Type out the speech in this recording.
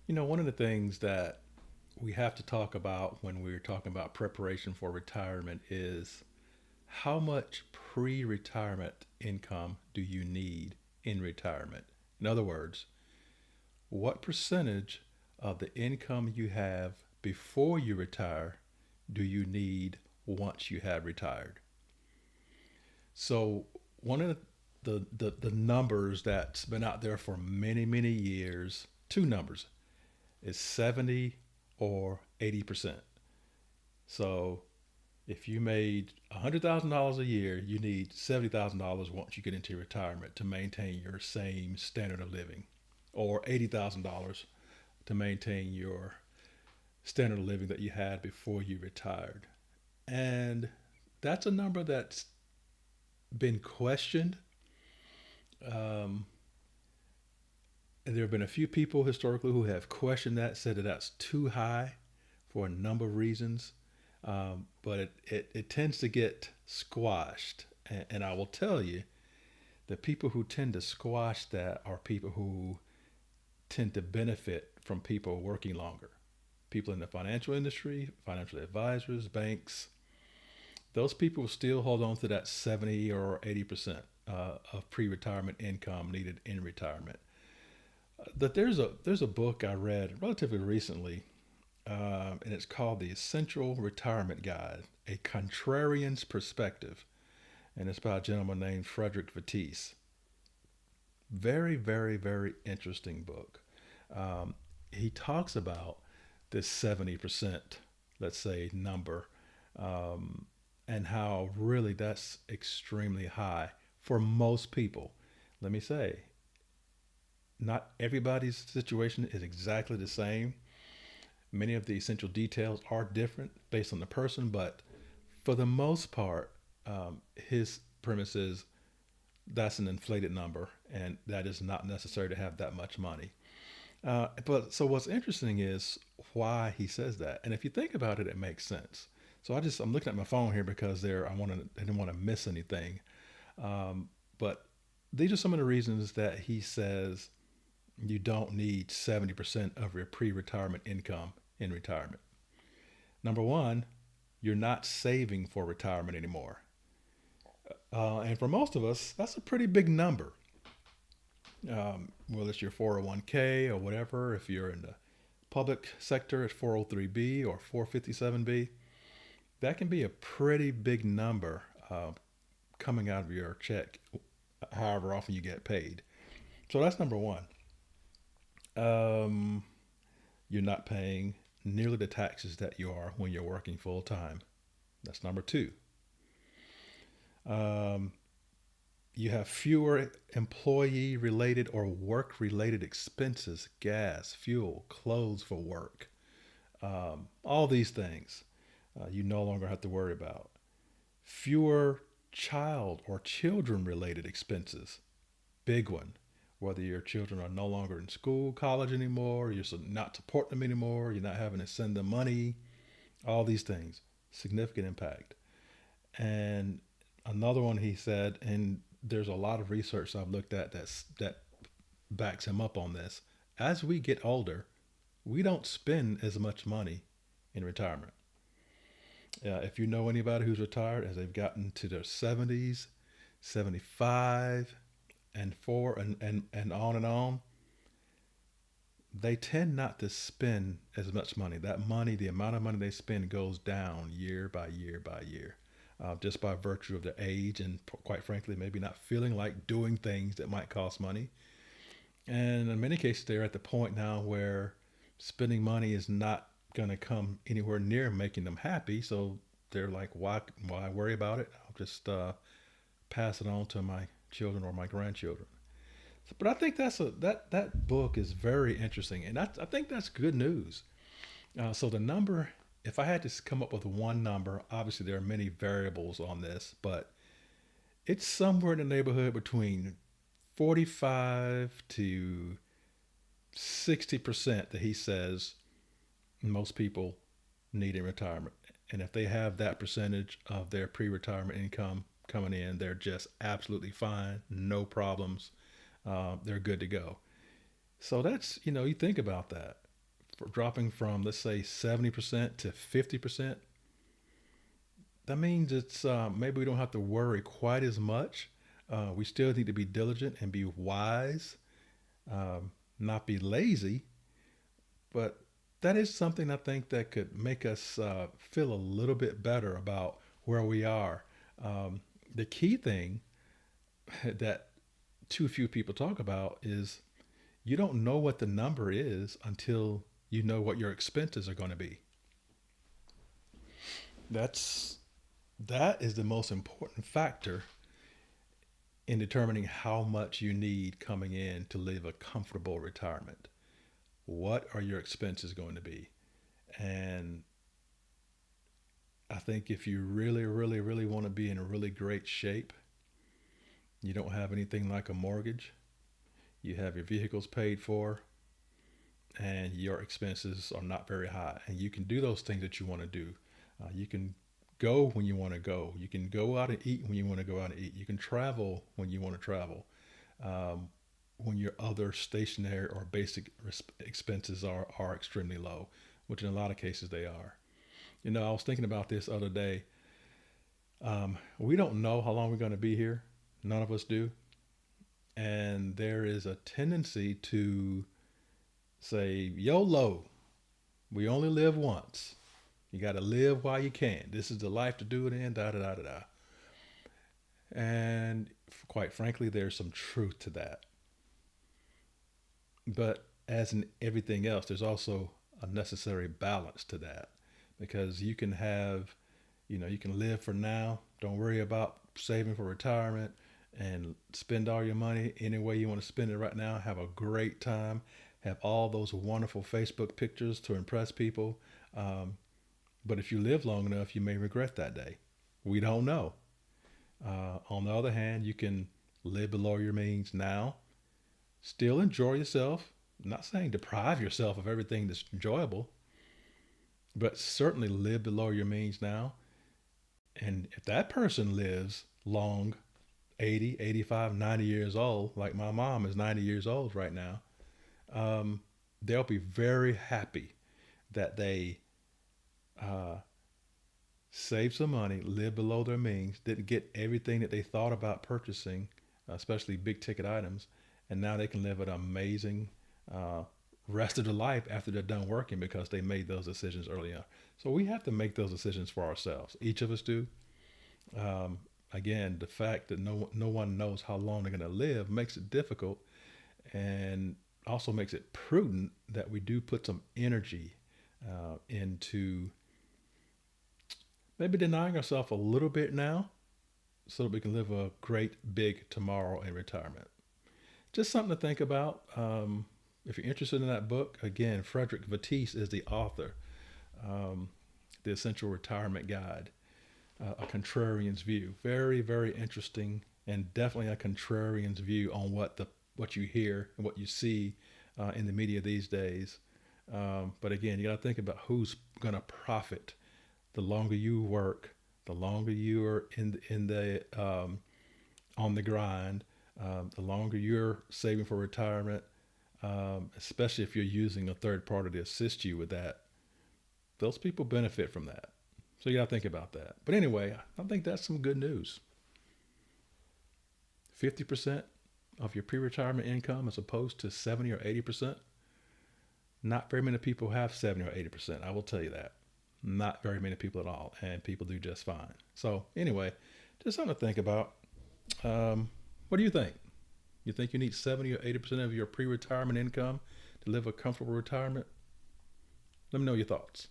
One of the things that we have to talk about when we're talking about preparation for retirement is how much pre retirement income do you need in retirement? In other words, what percentage of the income you have before you retire do you need once you have retired? So, one of the numbers that's been out there for many, many years, two numbers, is 70 or 80%. So if you made $100,000 a year, you need $70,000 once you get into retirement to maintain your same standard of living, or $80,000 to maintain your standard of living that you had before you retired. And that's a number that's been questioned. Um, and there have been a few people historically who have questioned that, said that that's too high for a number of reasons. But it tends to get squashed. And I will tell you, the people who tend to squash that are people who tend to benefit from people working longer. People in the financial industry, financial advisors, banks, those people still hold on to that 70 or 80% of pre retirement income needed in retirement. But there's a book I read relatively recently, and it's called The Essential Retirement Guide: A Contrarian's Perspective, and it's by a gentleman named Frederick Vatisse. Very, very, very interesting book. Um, he talks about this 70%, let's say, number, um, and how really that's extremely high for most people. Let me say, not everybody's situation is exactly the same. Many of the essential details are different based on the person, but for the most part, his premise is that's an inflated number, and that is not necessary to have that much money. But so what's interesting is why he says that, and if you think about it, it makes sense. So I'm looking at my phone here because I didn't want to miss anything. But these are some of the reasons that he says you don't need 70% of your pre-retirement income in retirement. Number one, you're not saving for retirement anymore. And for most of us, that's a pretty big number. Whether it's your 401k or whatever, if you're in the public sector, it's 403b or 457b. That can be a pretty big number coming out of your check, however often you get paid. So that's number one. Um, you're not paying nearly the taxes that you are when you're working full time. That's number two. Um, you have fewer employee related or work related expenses: gas, fuel, clothes for work, all these things you no longer have to worry about. Fewer child or children related expenses: big one. Whether your children are no longer in school, college anymore, you're not supporting them anymore, you're not having to send them money, all these things, significant impact. And another one he said, and there's a lot of research I've looked at that backs him up on this. As we get older, we don't spend as much money in retirement. If you know anybody who's retired, as they've gotten to their 70s, 75, and on and on, they tend not to spend as much money. That money, the amount of money they spend, goes down year by year by year, just by virtue of their age and, quite frankly, maybe not feeling like doing things that might cost money. And in many cases, they're at the point now where spending money is not going to come anywhere near making them happy. So they're like, why worry about it? I'll just pass it on to my children or my grandchildren. But I think that book is very interesting, and I think that's good news. So the number, if I had to come up with one number, obviously there are many variables on this, but it's somewhere in the neighborhood between 45 to 60% that he says most people need in retirement. And if they have that percentage of their pre-retirement income coming in, they're just absolutely fine, no problems. They're good to go. So that's, you think about that. for dropping from, let's say, 70% to 50%, that means it's maybe we don't have to worry quite as much. We still need to be diligent and be wise, not be lazy, but that is something I think that could make us feel a little bit better about where we are. The key thing that too few people talk about is you don't know what the number is until you know what your expenses are going to be. That's that is the most important factor in determining how much you need coming in to live a comfortable retirement. What are your expenses going to be? And I think if you really, really, really want to be in a really great shape, you don't have anything like a mortgage, you have your vehicles paid for, and your expenses are not very high. And you can do those things that you want to do. You can go when you want to go. You can go out and eat when you want to go out and eat. You can travel when you want to travel. Um, when your other stationary or basic expenses are extremely low, which in a lot of cases they are. You know, I was thinking about this other day. We don't know how long we're going to be here. None of us do. And there is a tendency to say, YOLO, we only live once. You got to live while you can. This is the life to do it in, da da da da da. And quite frankly, there's some truth to that. But as in everything else, there's also a necessary balance to that because you can have, you can live for now. Don't worry about saving for retirement and spend all your money any way you want to spend it right now. Have a great time. Have all those wonderful Facebook pictures to impress people. Um, but if you live long enough, you may regret that day. We don't know. On the other hand, you can live below your means now, still enjoy yourself. I'm not saying deprive yourself of everything that's enjoyable, but certainly live below your means now. And if that person lives long, 80, 85, 90 years old, like my mom is 90 years old right now, um, they'll be very happy that they uh, saved some money, lived below their means, didn't get everything that they thought about purchasing, especially big ticket items, and now they can live an amazing uh, rest of their life after they're done working because they made those decisions early on. So we have to make those decisions for ourselves. Each of us do. Um, Again, the fact that no one knows how long they're going to live makes it difficult, and also makes it prudent that we do put some energy into maybe denying ourselves a little bit now so that we can live a great big tomorrow in retirement. Just something to think about. If you're interested in that book, again, Frederick Vatisse is the author. Um, the Essential Retirement Guide, A Contrarian's View. Very, very interesting, and definitely a contrarian's view on what you hear and what you see in the media these days. But again, you got to think about who's going to profit the longer you work, the longer you are in the on the grind, the longer you're saving for retirement, especially if you're using a third party to assist you with that. Those people benefit from that. So you got to think about that. But anyway, I think that's some good news. 50% of your pre-retirement income as opposed to 70 or 80%. Not very many people have 70 or 80%. I will tell you that. Not very many people at all. And people do just fine. So anyway, just something to think about. What do you think? You think you need 70 or 80% of your pre-retirement income to live a comfortable retirement? Let me know your thoughts.